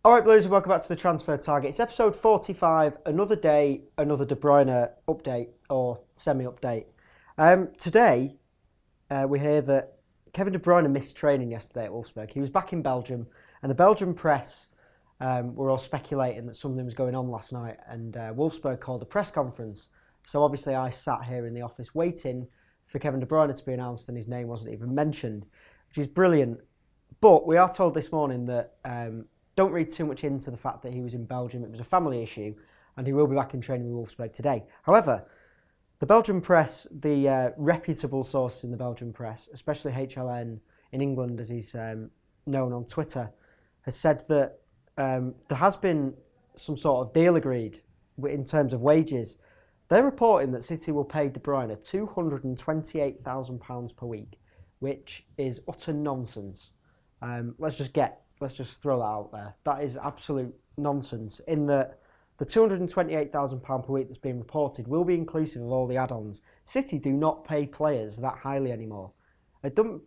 Alright Blues, and welcome back to the Transfer Target. It's episode 45, another day, another De Bruyne update, or semi-update. Today, we hear that Kevin De Bruyne missed training yesterday at Wolfsburg. He was back in Belgium, and the Belgian press were all speculating that something was going on last night, and Wolfsburg called a press conference. So obviously I sat here in the office waiting for Kevin De Bruyne to be announced, and his name wasn't even mentioned, which is brilliant. But we are told this morning that don't read too much into the fact that he was in Belgium. It was a family issue, and he will be back in training with Wolfsburg today. However, the Belgian press, the reputable sources in the Belgian press, especially HLN in England, as he's known on Twitter, has said that there has been some sort of deal agreed in terms of wages. They're reporting that City will pay De Bruyne £228,000 per week, which is utter nonsense. Let's just throw that out there. That is absolute nonsense, in that the £228,000 per week that's being reported will be inclusive of all the add-ons. City do not pay players that highly anymore. It doesn't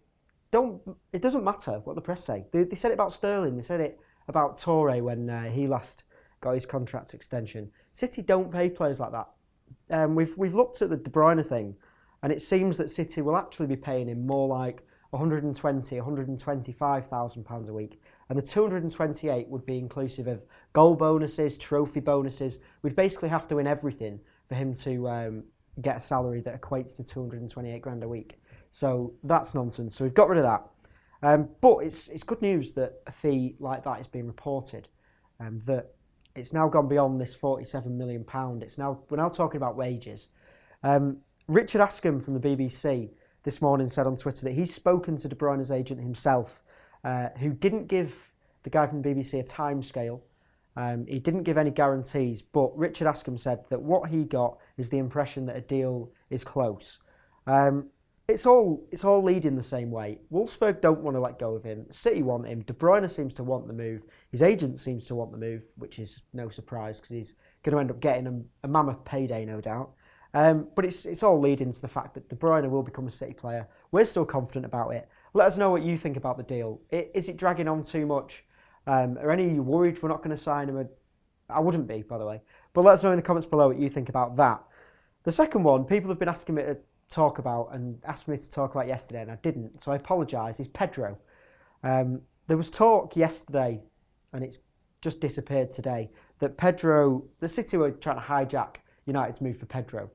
matter what the press say. They said it about Sterling. They said it about Toure when he last got his contract extension. City don't pay players like that. We've looked at the De Bruyne thing, and it seems that City will actually be paying him more like £125,000 a week, and the 228 would be inclusive of goal bonuses, trophy bonuses. We'd basically have to win everything for him to get a salary that equates to 228 grand a week. So that's nonsense. So we've got rid of that. But it's good news that a fee like that is being reported, that it's now gone beyond this £47 million. We're now talking about wages. Richard Askham from the BBC this morning said on Twitter that he's spoken to De Bruyne's agent himself, who didn't give the guy from the BBC a time scale. He didn't give any guarantees, but Richard Askham said that what he got is the impression that a deal is close. It's all leading the same way. Wolfsburg don't want to let go of him. City want him. De Bruyne seems to want the move. His agent seems to want the move, which is no surprise because he's going to end up getting a mammoth payday, no doubt. But it's all leading to the fact that De Bruyne will become a City player. We're still confident about it. Let us know what you think about the deal. Is it dragging on too much? Are any of you worried we're not going to sign him? I wouldn't be, by the way. But let us know in the comments below what you think about that. The second one, people have been asking me to talk about and asked me to talk about yesterday, and I didn't, so I apologise, is Pedro. There was talk yesterday, and it's just disappeared today, that Pedro, the City were trying to hijack United's move for Pedro.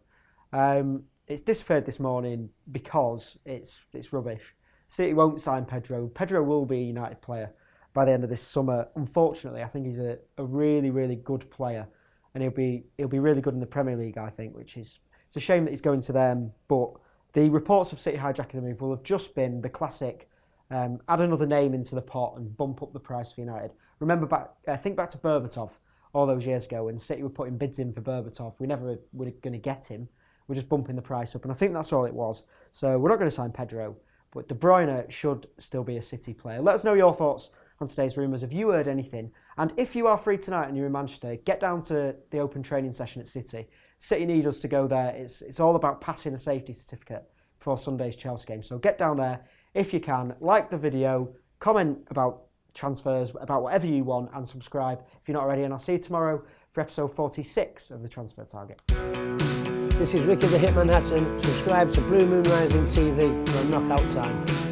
It's disappeared this morning because it's rubbish. City won't sign Pedro. Pedro will be a United player by the end of this summer. Unfortunately, I think he's a really, really good player, and he'll be really good in the Premier League, I think, which is, it's a shame that he's going to them. But the reports of City hijacking the move will have just been the classic, add another name into the pot and bump up the price for United. Remember think back to Berbatov all those years ago when City were putting bids in for Berbatov. We never were going to get him. We're just bumping the price up, and I think that's all it was. So we're not going to sign Pedro, but De Bruyne should still be a City player. Let us know your thoughts on today's rumours. Have you heard anything? And if you are free tonight and you're in Manchester, get down to the open training session at City. City need us to go there. It's all about passing a safety certificate before Sunday's Chelsea game. So get down there if you can. Like the video, comment about transfers, about whatever you want, and subscribe if you're not already. And I'll see you tomorrow for episode 46 of the Transfer Target. This is Ricky the Hitman Hatton. Subscribe to Blue Moon Rising TV for knockout time.